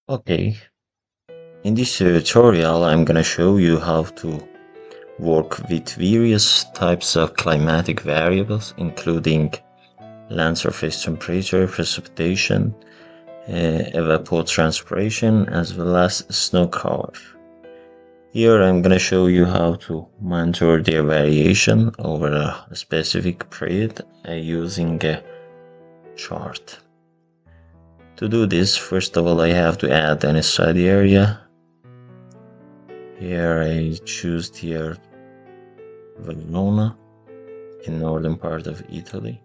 Okay, in this tutorial I'm gonna show you how to work with various types of climatic variables including land surface temperature, precipitation, evapotranspiration as well as snow cover. Here I'm gonna show you how to monitor their variation over a specific period using a chart. To do this, first of all I have to add an study area. Here I choose here Verona in northern part of Italy.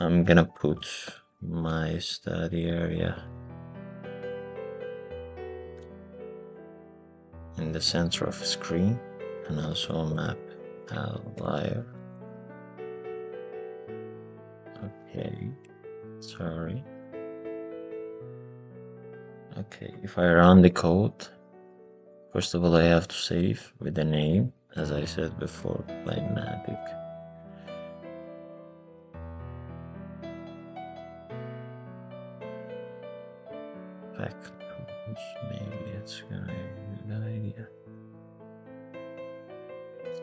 I'm gonna put my study area in the center of the screen and also a map outlier. Okay, sorry. Okay, if I run the code, first of all I have to save with the name, as I said before, climatic. Backgrounds, maybe it's gonna be a good idea.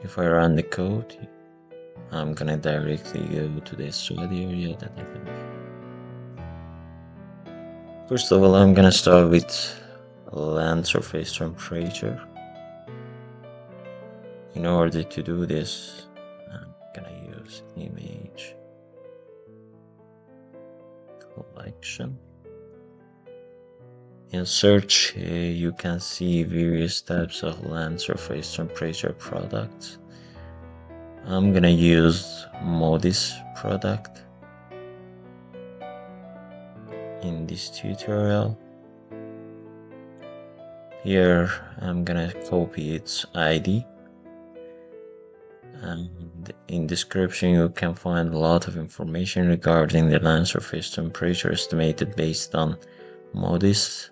If I run the code, I'm gonna directly go to the study area that I can. First of all, I'm gonna start with land surface temperature. In order to do this, I'm gonna use image collection. In search, you can see various types of land surface temperature products. I'm gonna use Modis product in this tutorial. Here I'm gonna copy its ID, and in description you can find a lot of information regarding the land surface temperature estimated based on Modis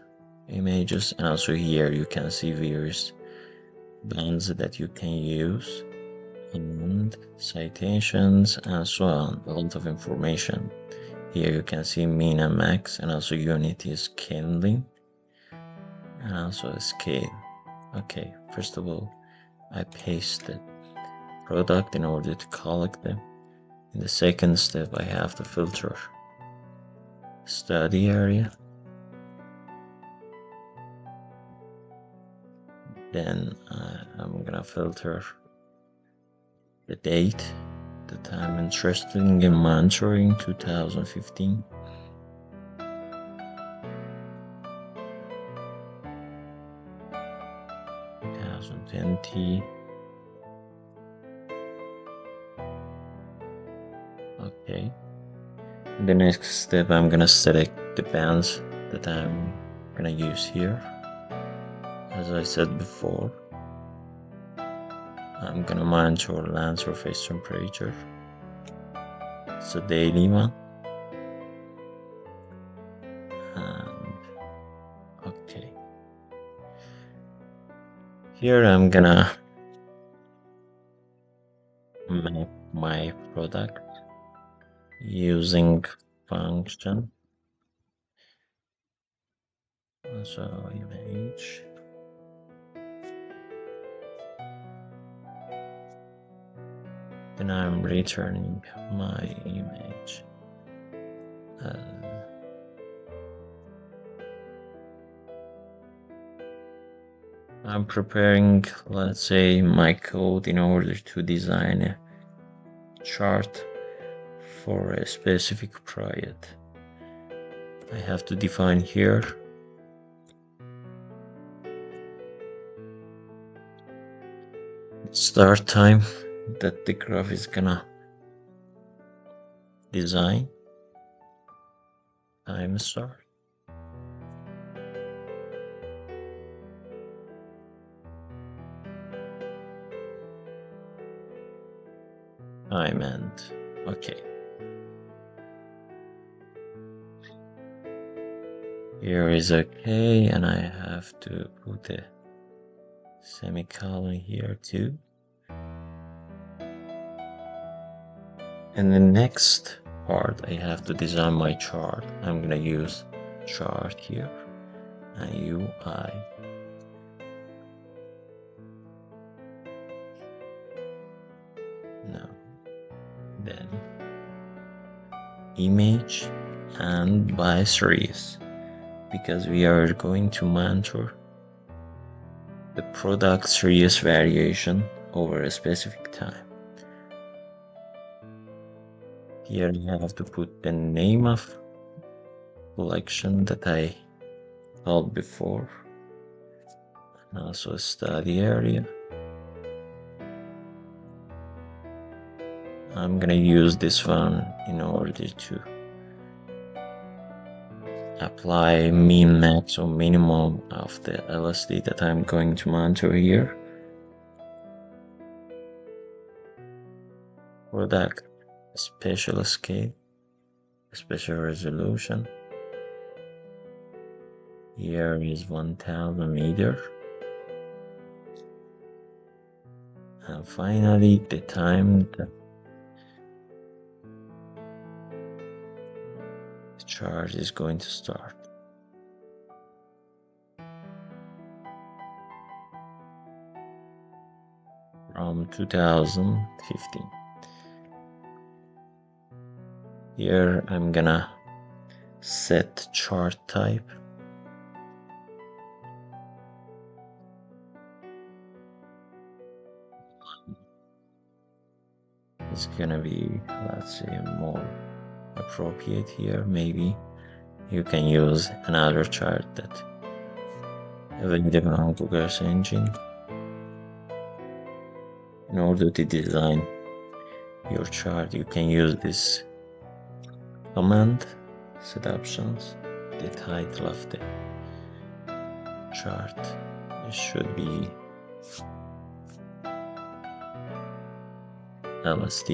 images, and also here you can see various bands that you can use and citations and so on. A lot of information. Here you can see min and max, and also unit is kindling and also a scale. Okay, first of all I paste the product in order to collect them. In the second step I have to filter study area. Then I'm gonna filter the date that I'm interested in monitoring, 2015. Okay. In the next step I'm gonna select the bands that I'm gonna use here. As I said before, I'm gonna monitor land surface temperature. It's a daily one. And okay. Here I'm gonna map my product using function. So image. Then I'm returning my image. I'm preparing, let's say, my code in order to design a chart for a specific period. I have to define here start time that the graph is gonna design. Time start. Time end. Okay. Here is okay, and I have to put a semicolon here too. And the next part I have to design my chart. I'm gonna use chart here and UI. Now then image and by series, because we are going to monitor the product series variation over a specific time. Here you have to put the name of collection that I called before, and also study area. I'm gonna use this one in order to apply min, max, or minimum of the LST that I'm going to monitor here. Product spatial scale, spatial resolution. Here is 1000 meter. And finally, the time that the chart is going to start. From 2015. Here I'm gonna set chart type. It's gonna be, let's say, more appropriate here. Maybe you can use another chart that available on Google search engine in order to design your chart. You can use this command, set options, the title of the chart. It should be LST.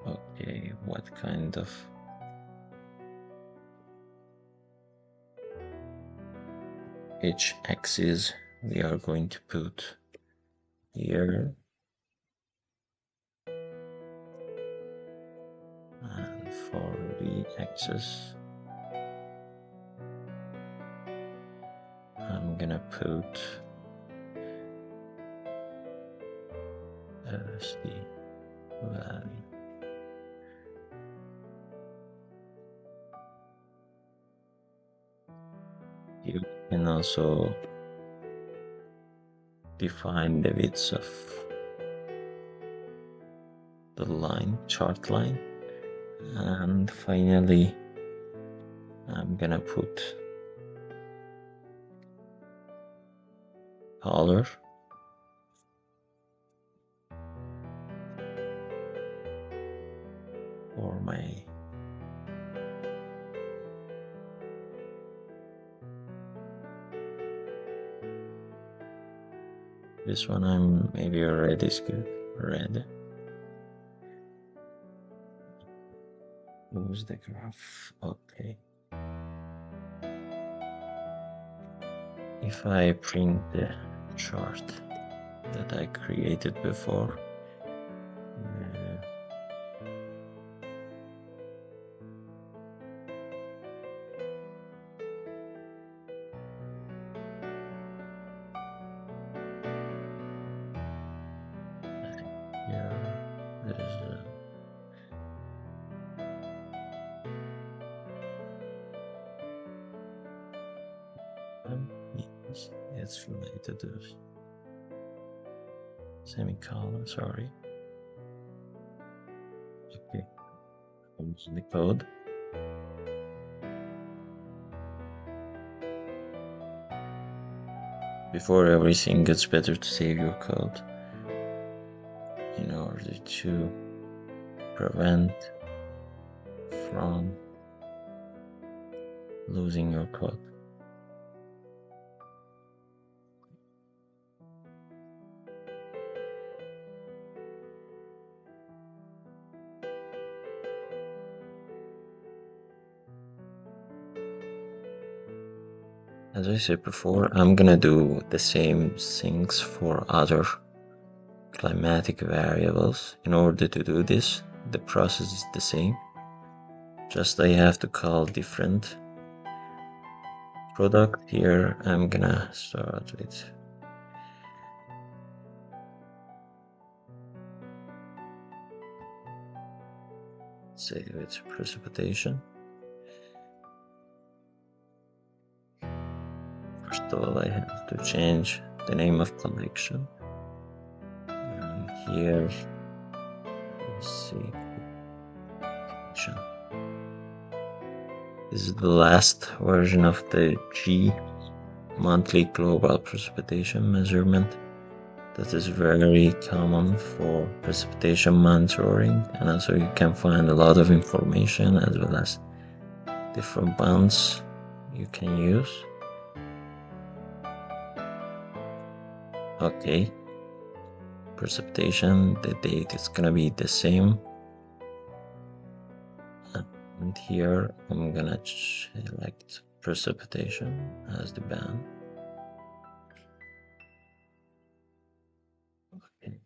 Okay, what kind of x-axis we are going to put here, and for the axis I'm gonna put LST value. You can also define the width of the line, chart line, and finally I'm gonna put color for my this one. I'm maybe red is good. Red. Who's the graph? Okay. If I print the chart that I created before, it's related to semicolon, sorry. Okay, comes the code. Before everything, it's better to save your code in order to prevent from losing your code. As I said before, I'm gonna do the same things for other climatic variables. In order to do this, the process is the same, just I have to call different product. Here I'm gonna start with say with precipitation. First of all, I have to change the name of collection. And here, let's see, this is the last version of the G monthly global precipitation measurement. That is very common for precipitation monitoring, and also you can find a lot of information as well as different bands you can use. Okay, precipitation, the date is gonna be the same, and here I'm gonna select precipitation as the band. Okay.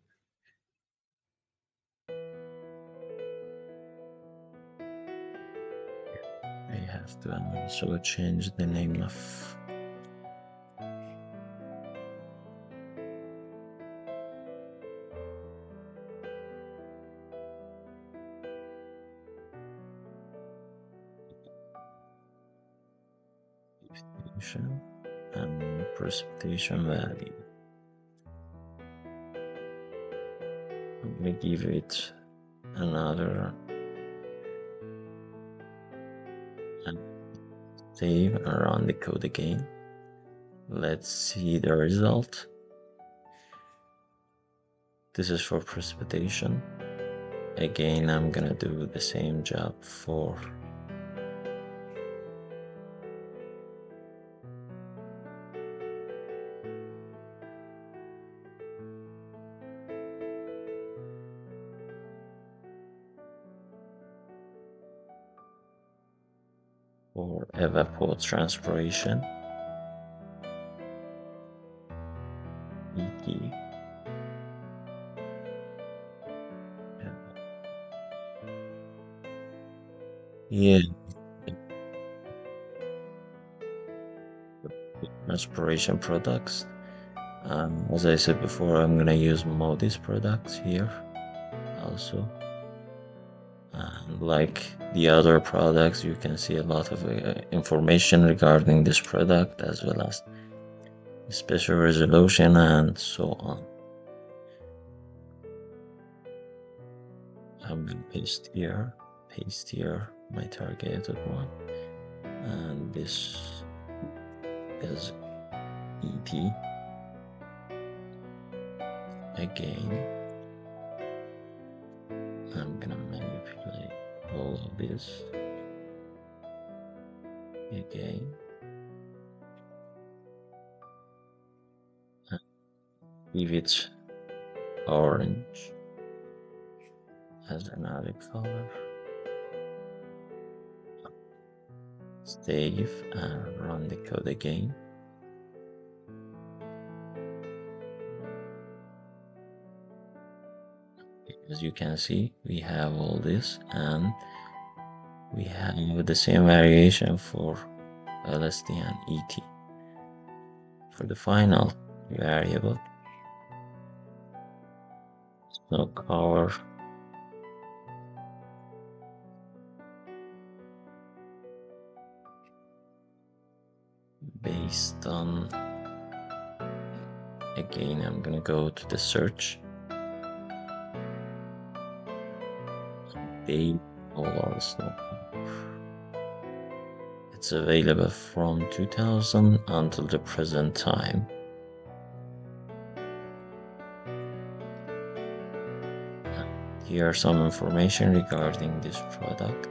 I have to also change the name of precipitation and precipitation value. Let me give it another and save and run the code again. Let's see the result. This is for precipitation. Again, I'm gonna do the same job for evapotranspiration. ET. Yeah, transpiration products. As I said before, I'm gonna use Modis products here also. And like the other products, you can see a lot of information regarding this product as well as special resolution and so on. I'm gonna paste here my targeted one, and this is EP. Again, I'm gonna manipulate all of this again, and give it orange as another color. Save and run the code again. As you can see, we have all this, and we have the same variation for LST and ET. For the final variable, snow cover based on, again, I'm gonna go to the search. They all are snow. It's available from 2000 until the present time. Here are some information regarding this product.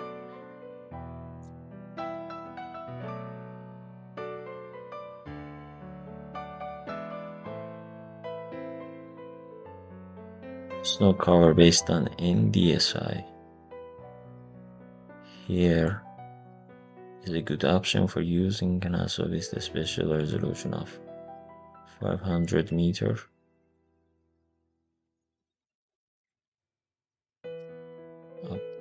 Snow cover based on NDSI. Here is a good option for using, and also with the special resolution of 500 meters.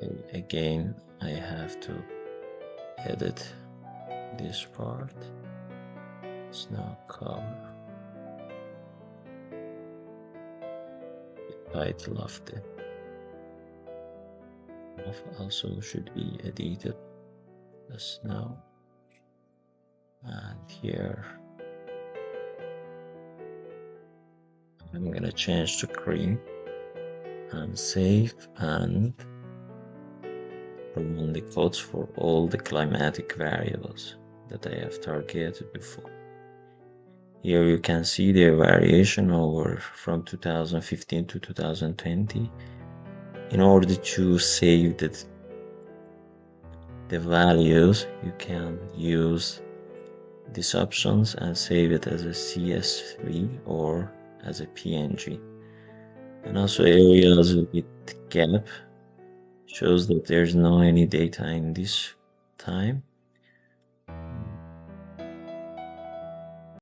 Okay, again, I have to edit this part. It's now cover the title of the graph also should be edited just now. And here I'm gonna change to green and save and run the codes for all the climatic variables that I have targeted before. Here you can see the variation over from 2015 to 2020. In order to save the values, you can use these options and save it as a CSV or as a PNG. And also areas with gap shows that there's no any data in this time.